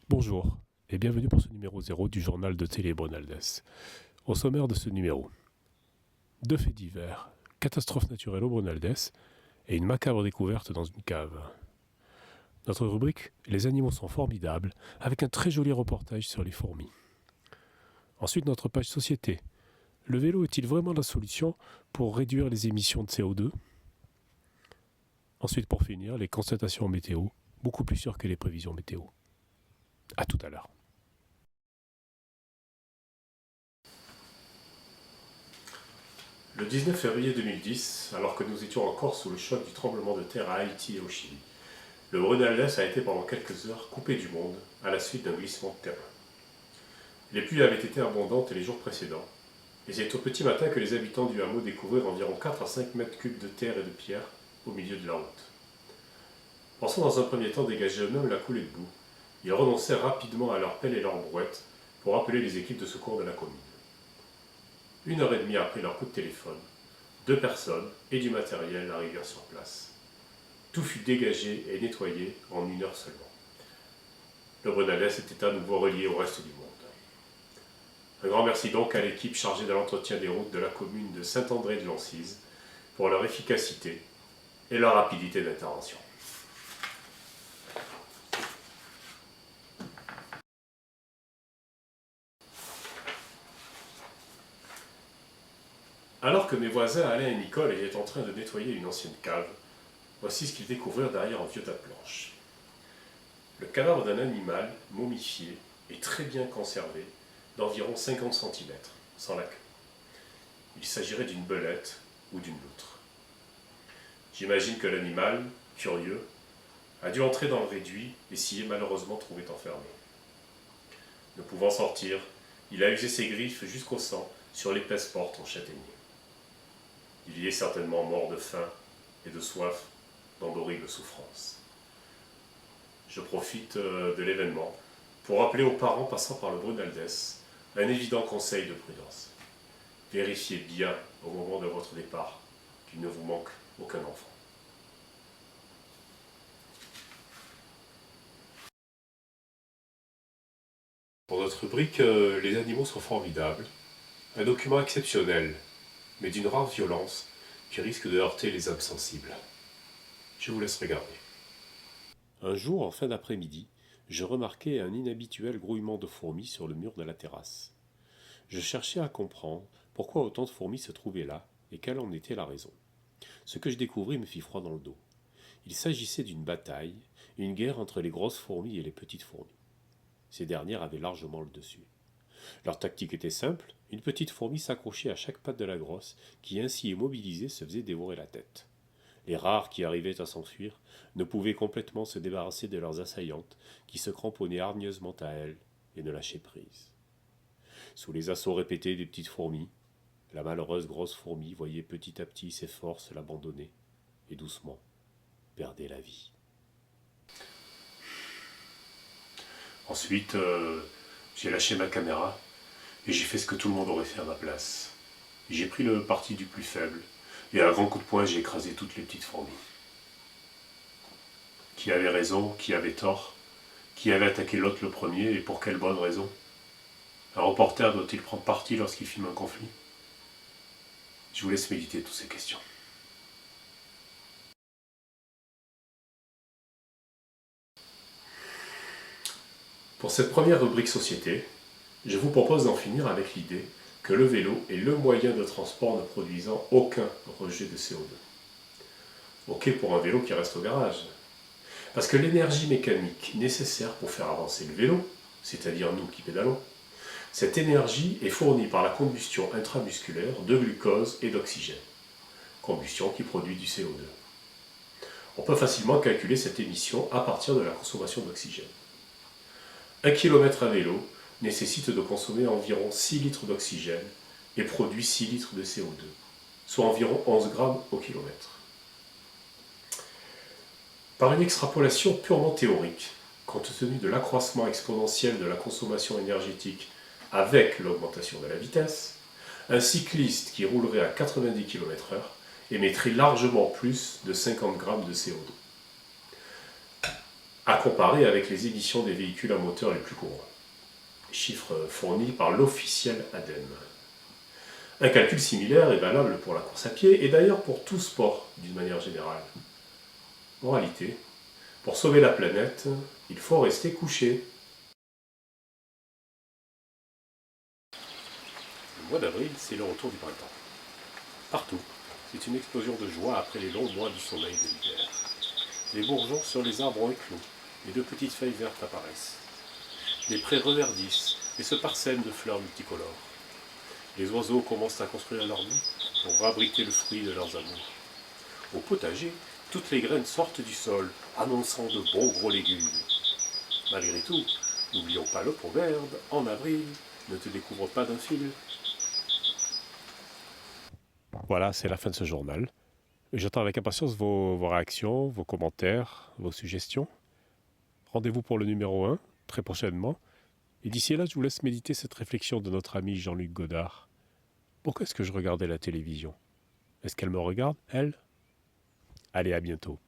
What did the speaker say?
Bonjour et bienvenue pour ce numéro 0 du journal de Télé Brunaldès. Au sommaire de ce numéro, deux faits divers, catastrophe naturelle au Brunaldès et une macabre découverte dans une cave. Notre rubrique Les animaux sont formidables avec un très joli reportage sur les fourmis. Ensuite notre page société. Le vélo est-il vraiment la solution pour réduire les émissions de CO2? Ensuite pour finir, les constatations météo, beaucoup plus sûres que les prévisions météo. A tout à l'heure. Le 19 février 2010, alors que nous étions encore sous le choc du tremblement de terre à Haïti et au Chili, le Brunaldès a été pendant quelques heures coupé du monde à la suite d'un glissement de terrain. Les pluies avaient été abondantes les jours précédents, et c'est au petit matin que les habitants du hameau découvrirent environ 4 à 5 mètres cubes de terre et de pierre au milieu de la route. Pensant dans un premier temps dégager eux-mêmes la coulée de boue, ils renoncèrent rapidement à leurs pelles et leurs brouettes pour appeler les équipes de secours de la commune. 1 heure et demie après leur coup de téléphone, 2 personnes et du matériel arrivèrent sur place. Tout fut dégagé et nettoyé en 1 heure seulement. Le Brunaldès était à nouveau relié au reste du monde. Un grand merci donc à l'équipe chargée de l'entretien des routes de la commune de Saint-André-de-Lancise pour leur efficacité et leur rapidité d'intervention. Alors que mes voisins Alain et Nicole étaient en train de nettoyer une ancienne cave, voici ce qu'ils découvrirent derrière un vieux tas de planches. Le cadavre d'un animal momifié et très bien conservé, d'environ 50 cm, sans la queue. Il s'agirait d'une belette ou d'une loutre. J'imagine que l'animal, curieux, a dû entrer dans le réduit et s'y est malheureusement trouvé enfermé. Ne pouvant sortir, il a usé ses griffes jusqu'au sang sur l'épaisse porte en châtaignier. Il y est certainement mort de faim et de soif dans d'horribles souffrances. Je profite de l'événement pour rappeler aux parents passant par le Brunaldès un évident conseil de prudence. Vérifiez bien au moment de votre départ qu'il ne vous manque aucun enfant. Pour notre rubrique Les animaux sont formidables, un document exceptionnel, mais d'une rare violence qui risque de heurter les âmes sensibles. Je vous laisse regarder. Un jour, en fin d'après-midi, je remarquai un inhabituel grouillement de fourmis sur le mur de la terrasse. Je cherchais à comprendre pourquoi autant de fourmis se trouvaient là et quelle en était la raison. Ce que je découvris me fit froid dans le dos. Il s'agissait d'une bataille, une guerre entre les grosses fourmis et les petites fourmis. Ces dernières avaient largement le dessus. Leur tactique était simple, une petite fourmi s'accrochait à chaque patte de la grosse, qui ainsi immobilisée se faisait dévorer la tête. Les rares qui arrivaient à s'enfuir ne pouvaient complètement se débarrasser de leurs assaillantes, qui se cramponnaient hargneusement à elles et ne lâchaient prise. Sous les assauts répétés des petites fourmis, la malheureuse grosse fourmi voyait petit à petit ses forces l'abandonner, et doucement perdait la vie. Ensuite, j'ai lâché ma caméra et j'ai fait ce que tout le monde aurait fait à ma place. J'ai pris le parti du plus faible et à un grand coup de poing, j'ai écrasé toutes les petites fourmis. Qui avait raison, qui avait tort, qui avait attaqué l'autre le premier et pour quelle bonne raison? Un reporter doit-il prendre parti lorsqu'il filme un conflit? Je vous laisse méditer toutes ces questions. Pour cette première rubrique société, je vous propose d'en finir avec l'idée que le vélo est le moyen de transport ne produisant aucun rejet de CO2. Ok pour un vélo qui reste au garage. Parce que l'énergie mécanique nécessaire pour faire avancer le vélo, c'est-à-dire nous qui pédalons, cette énergie est fournie par la combustion intramusculaire de glucose et d'oxygène, combustion qui produit du CO2. On peut facilement calculer cette émission à partir de la consommation d'oxygène. 1 km à vélo nécessite de consommer environ 6 litres d'oxygène et produit 6 litres de CO2, soit environ 11 grammes au kilomètre. Par une extrapolation purement théorique, compte tenu de l'accroissement exponentiel de la consommation énergétique avec l'augmentation de la vitesse, un cycliste qui roulerait à 90 km/h émettrait largement plus de 50 grammes de CO2. à comparer avec les émissions des véhicules à moteur les plus courants. Chiffres fournis par l'officiel ADEME. Un calcul similaire est valable pour la course à pied et d'ailleurs pour tout sport d'une manière générale. Moralité, pour sauver la planète, il faut rester couché. Le mois d'avril, c'est le retour du printemps. Partout, c'est une explosion de joie après les longs mois du sommeil de l'hiver. Les bourgeons sur les arbres ont éclos, et de petites feuilles vertes apparaissent. Les prés reverdissent et se parsèment de fleurs multicolores. Les oiseaux commencent à construire leur nid pour abriter le fruit de leurs amours. Au potager, toutes les graines sortent du sol, annonçant de bons gros légumes. Malgré tout, n'oublions pas le proverbe, en avril, ne te découvre pas d'un fil. Voilà, c'est la fin de ce journal. J'attends avec impatience vos réactions, vos commentaires, vos suggestions. Rendez-vous pour le numéro 1, très prochainement. Et d'ici là, je vous laisse méditer cette réflexion de notre ami Jean-Luc Godard. Pourquoi est-ce que je regardais la télévision? Est-ce qu'elle me regarde, elle? Allez, à bientôt.